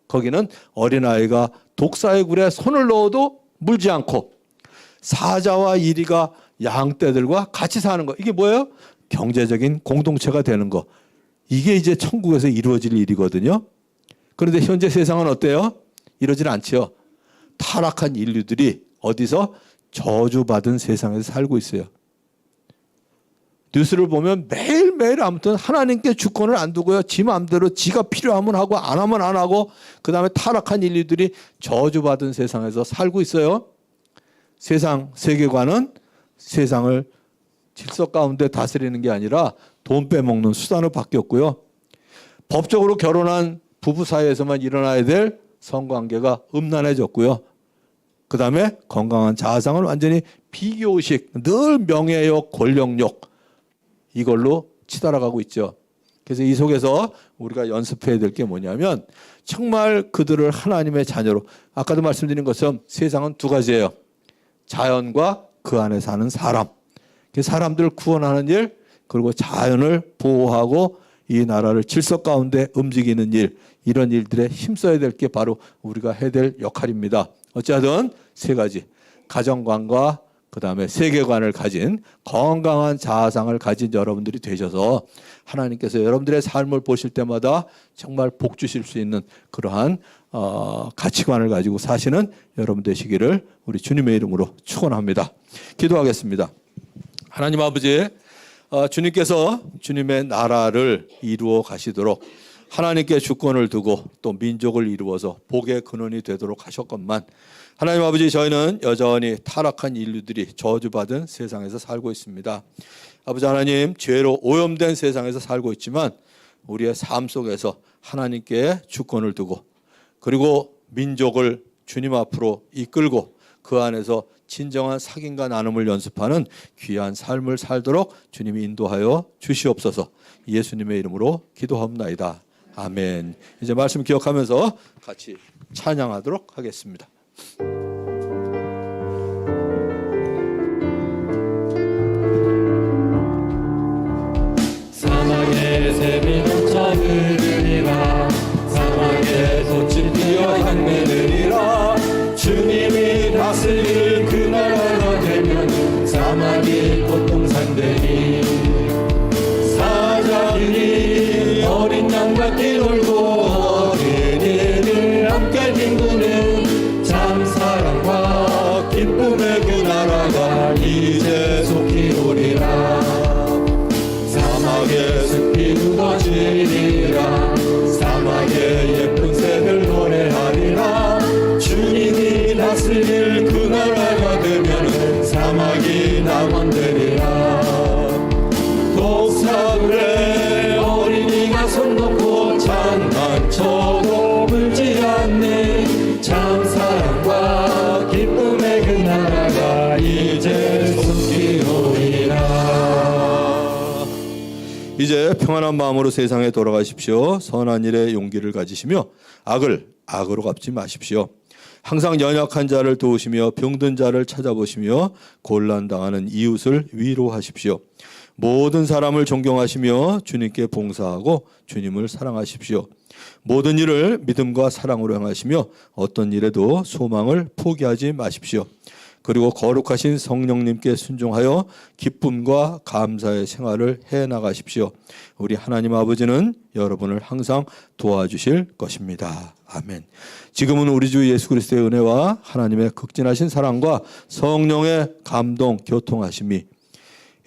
거기는 어린아이가 독사의 굴에 손을 넣어도 물지 않고 사자와 이리가 양떼들과 같이 사는 거. 이게 뭐예요? 경제적인 공동체가 되는 거. 이게 이제 천국에서 이루어질 일이거든요. 그런데 현재 세상은 어때요? 이러질 않죠. 타락한 인류들이 어디서? 저주받은 세상에서 살고 있어요. 뉴스를 보면 매일매일 아무튼 하나님께 주권을 안 두고요, 지 마음대로 지가 필요하면 하고 안 하면 안 하고, 그 다음에 타락한 인류들이 저주받은 세상에서 살고 있어요. 세상 세계관은 세상을 질서 가운데 다스리는 게 아니라 돈 빼먹는 수단으로 바뀌었고요. 법적으로 결혼한 부부 사이에서만 일어나야 될 성관계가 음란해졌고요. 그 다음에 건강한 자아상은 완전히 비교의식, 늘 명예욕, 권력욕, 이걸로 치달아가고 있죠. 그래서 이 속에서 우리가 연습해야 될 게 뭐냐면 정말 그들을 하나님의 자녀로, 아까도 말씀드린 것처럼 세상은 두 가지예요. 자연과 그 안에 사는 사람. 사람들을 구원하는 일, 그리고 자연을 보호하고 이 나라를 질서 가운데 움직이는 일, 이런 일들에 힘써야 될 게 바로 우리가 해야 될 역할입니다. 어찌하든 세 가지, 가정관과 그 다음에 세계관을 가진 건강한 자아상을 가진 여러분들이 되셔서 하나님께서 여러분들의 삶을 보실 때마다 정말 복 주실 수 있는 그러한 가치관을 가지고 사시는 여러분 되시기를 우리 주님의 이름으로 축원합니다. 기도하겠습니다. 하나님 아버지, 주님께서 주님의 나라를 이루어 가시도록 하나님께 주권을 두고 또 민족을 이루어서 복의 근원이 되도록 하셨건만, 하나님 아버지, 저희는 여전히 타락한 인류들이 저주받은 세상에서 살고 있습니다. 아버지 하나님, 죄로 오염된 세상에서 살고 있지만 우리의 삶 속에서 하나님께 주권을 두고 그리고 민족을 주님 앞으로 이끌고 그 안에서 진정한 사귐과 나눔을 연습하는 귀한 삶을 살도록 주님이 인도하여 주시옵소서. 예수님의 이름으로 기도하옵나이다. 아멘. 이제 말씀 기억하면서 같이 찬양하도록 하겠습니다. 사막의 샘이 넘쳐 흐르리라. 사막의 돛이 뛰어 향내리라. 주님이 다스릴 그 나라가 되면 사막이 꽃동산되리. 사자들이 어린 양과 뛰놀고 어린이를 함께 뒹구는 참 사랑과 기쁨의 그 나라가 이제 속히 오리라. 사막의 숲이 굳어지리라. 사막의 예쁜 새들 노래하리라. 주님이 다스릴 그 나라가 되면은 사막이 낙원되리라. 독사굴에 어린이가 손 놓고 장난쳐도 울지 않는 참 사랑과 기쁨의 그 나라가 이제 속히 오리라. 이제 평안한 마음으로 세상에 돌아가십시오. 선한 일에 용기를 가지시며 악을 악으로 갚지 마십시오. 항상 연약한 자를 도우시며 병든 자를 찾아보시며 곤란당하는 이웃을 위로하십시오. 모든 사람을 존경하시며 주님께 봉사하고 주님을 사랑하십시오. 모든 일을 믿음과 사랑으로 행하시며 어떤 일에도 소망을 포기하지 마십시오. 그리고 거룩하신 성령님께 순종하여 기쁨과 감사의 생활을 해나가십시오. 우리 하나님 아버지는 여러분을 항상 도와주실 것입니다. 아멘. 지금은 우리 주 예수 그리스도의 은혜와 하나님의 극진하신 사랑과 성령의 감동, 교통하심이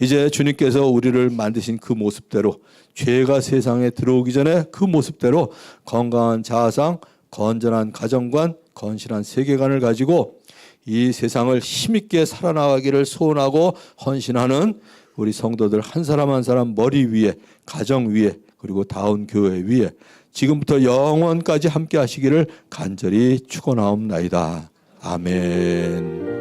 이제 주님께서 우리를 만드신 그 모습대로 죄가 세상에 들어오기 전에 그 모습대로 건강한 자아상, 건전한 가정관, 건실한 세계관을 가지고 이 세상을 힘있게 살아나가기를 소원하고 헌신하는 우리 성도들 한 사람 한 사람 머리 위에, 가정 위에, 그리고 다운 교회 위에 지금부터 영원까지 함께 하시기를 간절히 축원하옵나이다. 아멘.